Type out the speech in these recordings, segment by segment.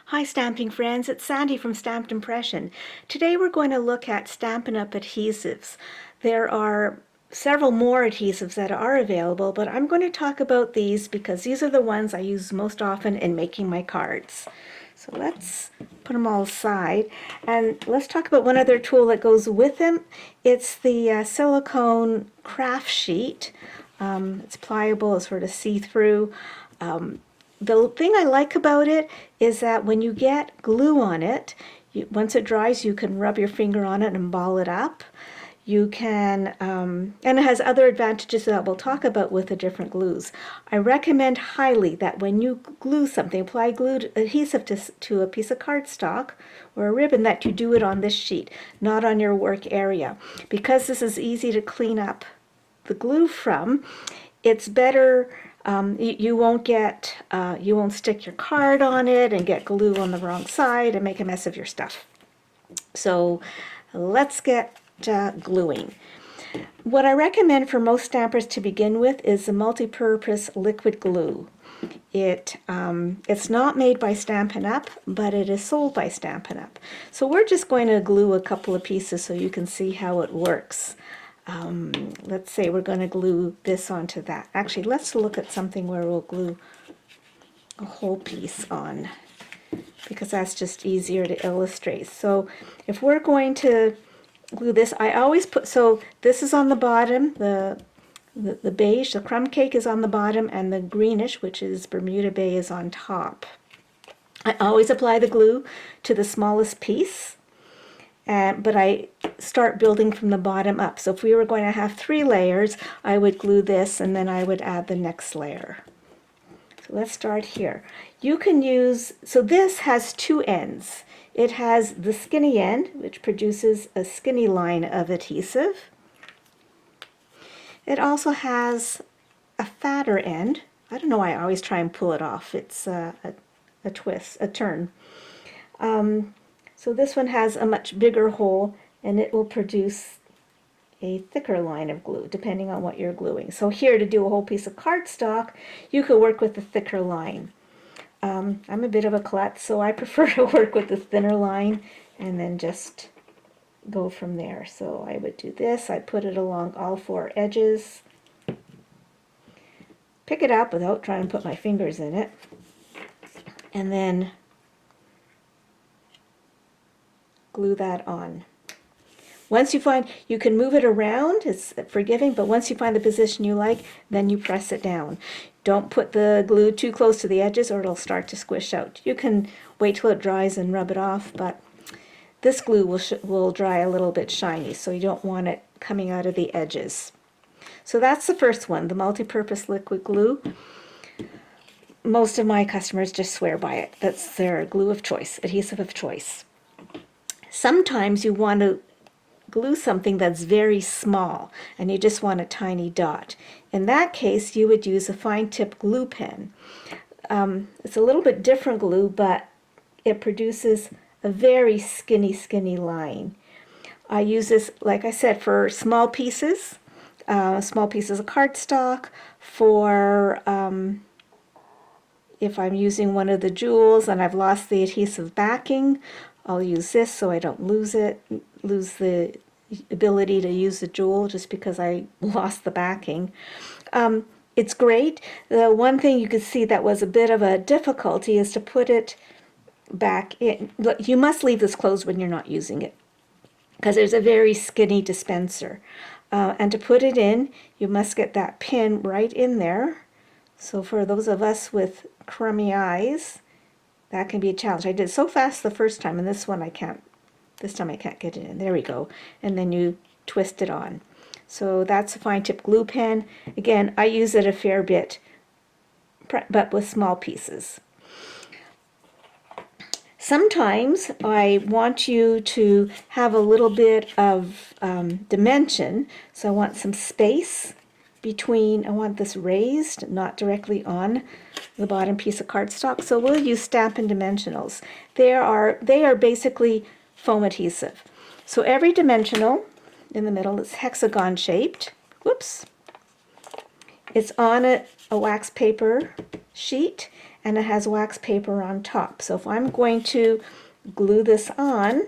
Hi stamping friends, it's Sandy from Stamped Impression. Today we're going to look at Stampin' Up! Adhesives. There are several more adhesives that are available, but I'm going to talk about these because these are the ones I use most often in making my cards. So let's put them all aside and let's talk about one other tool that goes with them. It's the silicone craft sheet. It's pliable, it's sort of see-through. The thing I like about it is that when you get glue on it, once it dries, you can rub your finger on it and ball it up. You can, and it has other advantages that we'll talk about with the different glues. I recommend highly that when you glue something, apply glued adhesive to a piece of cardstock or a ribbon, that you do it on this sheet, not on your work area. Because this is easy to clean up the glue from, it's better. You won't stick your card on it and get glue on the wrong side and make a mess of your stuff. So let's get gluing. What I recommend for most stampers to begin with is the multi-purpose liquid glue. It's not made by Stampin' Up, but it is sold by Stampin' Up. So we're just going to glue a couple of pieces so you can see how it works. Let's say we're going to glue this onto that. Actually, let's look at something where we'll glue a whole piece on, because that's just easier to illustrate. So if we're going to glue this, I always put, so this is on the bottom, the beige, the crumb cake is on the bottom, and the greenish, which is Bermuda Bay, is on top. I always apply the glue to the smallest piece. But I start building from the bottom up. So if we were going to have 3 layers, I would glue this and then I would add the next layer. So let's start here. You can use, so this has 2 ends. It has the skinny end, which produces a skinny line of adhesive. It also has a fatter end. I don't know why I always try and pull it off. It's a twist, a turn. So this one has a much bigger hole, and it will produce a thicker line of glue, depending on what you're gluing. So here, to do a whole piece of cardstock, you could work with the thicker line. I'm a bit of a klutz, so I prefer to work with the thinner line and then just go from there. So I would do this. I put it along all 4 edges. Pick it up without trying to put my fingers in it. And then glue that on. Once you find, you can move it around, it's forgiving, but once you find the position you like, then you press it down. Don't put the glue too close to the edges or it'll start to squish out. You can wait till it dries and rub it off, but this glue will dry a little bit shiny, so you don't want it coming out of the edges. So that's the first one, the multi-purpose liquid glue. Most of my customers just swear by it. That's their glue of choice, adhesive of choice. Sometimes you want to glue something that's very small and you just want a tiny dot. In that case, you would use a fine tip glue pen. It's a little bit different glue, but it produces a very skinny line. I use this, like I said, for small pieces of cardstock, for if I'm using one of the jewels and I've lost the adhesive backing, I'll use this so I don't lose the ability to use the jewel just because I lost the backing. It's great. The one thing you could see that was a bit of a difficulty is to put it back in. Look, you must leave this closed when you're not using it, because there's a very skinny dispenser. And to put it in, you must get that pin right in there. So for those of us with crummy eyes, that can be a challenge. I did so fast the first time, and this time I can't get it in. There we go. And then you twist it on. So that's a fine tip glue pen. Again, I use it a fair bit, but with small pieces. Sometimes I want you to have a little bit of dimension, so I want some space between, I want this raised, not directly on the bottom piece of cardstock. So we'll use Stampin' Dimensionals. They are basically foam adhesive. So every dimensional in the middle is hexagon shaped. Whoops. It's on a wax paper sheet, and it has wax paper on top. So if I'm going to glue this on,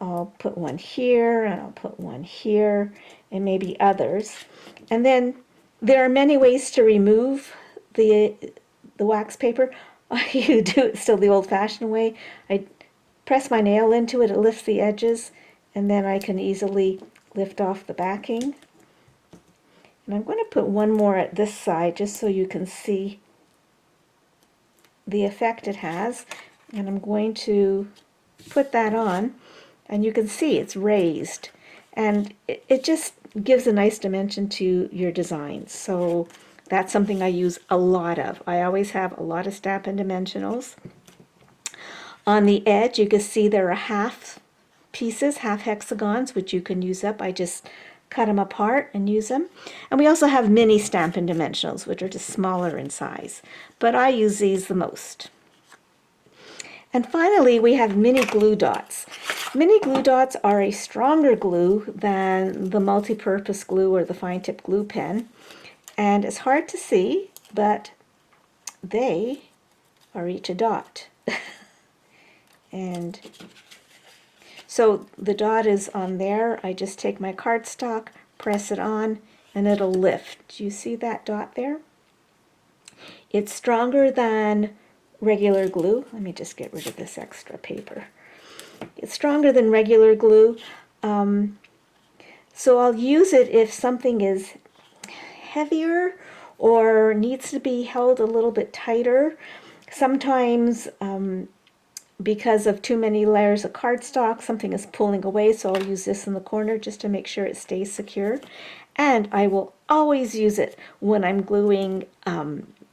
I'll put one here and I'll put one here and maybe others. And then there are many ways to remove the wax paper. You do it still the old-fashioned way. I press my nail into it, it lifts the edges, and then I can easily lift off the backing. And I'm going to put one more at this side just so you can see the effect it has. And I'm going to put that on, and you can see it's raised. And it just gives a nice dimension to your designs. So that's something I use a lot of. I always have a lot of Stampin' Dimensionals. On the edge, you can see there are half pieces, half hexagons, which you can use up. I just cut them apart and use them. And we also have mini Stampin' Dimensionals, which are just smaller in size. But I use these the most. And finally, we have mini glue dots. Mini glue dots are a stronger glue than the multi-purpose glue or the fine tip glue pen. And it's hard to see, but they are each a dot. And so the dot is on there. I just take my cardstock, press it on, and it'll lift. Do you see that dot there? It's stronger than regular glue. Let me just get rid of this extra paper. It's stronger than regular glue. So I'll use it if something is heavier or needs to be held a little bit tighter. Sometimes because of too many layers of cardstock, something is pulling away, so I'll use this in the corner just to make sure it stays secure. And I will always use it when I'm gluing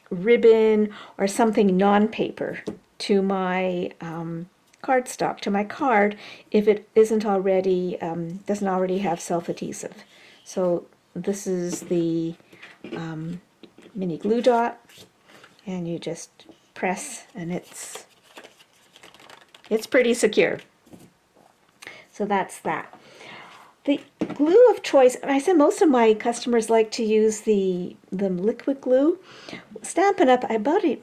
ribbon or something non-paper to my cardstock, to my card, if it isn't already, doesn't already have self-adhesive. So this is the mini glue dot, and you just press and it's pretty secure. So that's that. The glue of choice, I said most of my customers like to use the liquid glue. Stampin' Up, I bought it,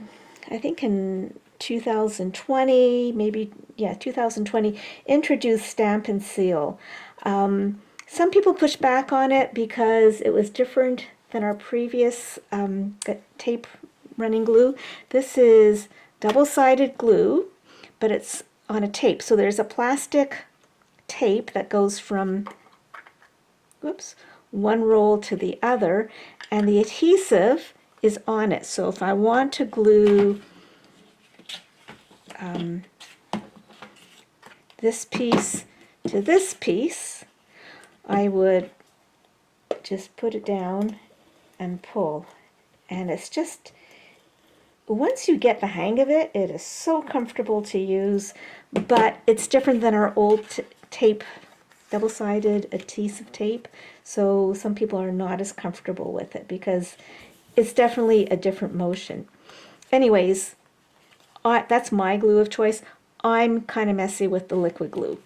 I think in 2020, maybe, yeah, 2020, introduced Stampin' Seal. Some people push back on it because it was different than our previous tape running glue. This is double-sided glue, but it's on a tape. So there's a plastic tape that goes from, whoops, one roll to the other, and the adhesive is on it. So if I want to glue this piece to this piece, I would just put it down and pull. And it's just, once you get the hang of it, it is so comfortable to use, but it's different than our old tape, double-sided adhesive tape. So some people are not as comfortable with it because it's definitely a different motion. Anyways, that's my glue of choice. I'm kind of messy with the liquid glue.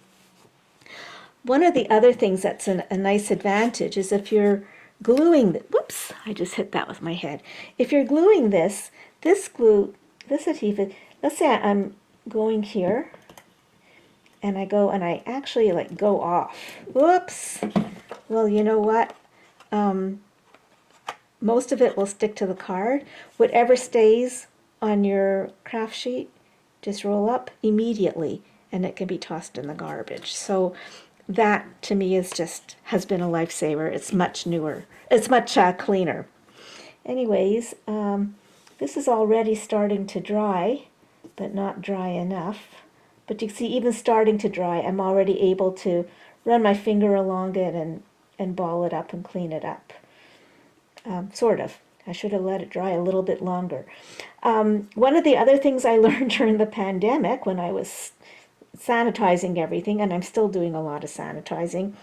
One of the other things that's a nice advantage is if you're gluing, whoops, I just hit that with my head. If you're gluing this glue, this adhesive, let's say I'm going here, and I go and I actually like go off. Whoops. Well, you know what? Most of it will stick to the card. Whatever stays on your craft sheet, just roll up immediately, and it can be tossed in the garbage. So that to me has been a lifesaver. It's much newer. It's much cleaner. Anyways, this is already starting to dry, but not dry enough. But you can see even starting to dry, I'm already able to run my finger along it and ball it up and clean it up. Sort of. I should have let it dry a little bit longer. One of the other things I learned during the pandemic when I was sanitizing everything, and I'm still doing a lot of sanitizing,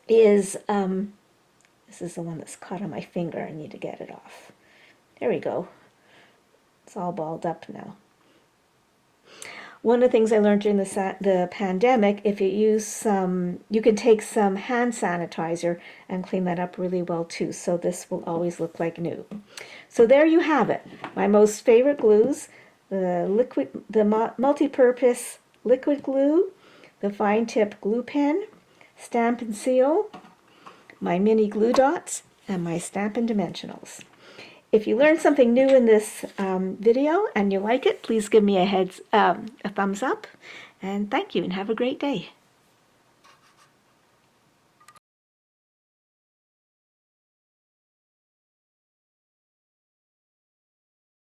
is, this is the one that's caught on my finger. I need to get it off. There we go. It's all balled up now. One of the things I learned during the pandemic, if you use some, you can take some hand sanitizer and clean that up really well too. So this will always look like new. So there you have it. My most favorite glues, the multi-purpose liquid glue, the fine tip glue pen, Stampin' Seal, my mini glue dots, and my Stampin' Dimensionals. If you learned something new in this video and you like it, please give me a thumbs up. And thank you and have a great day.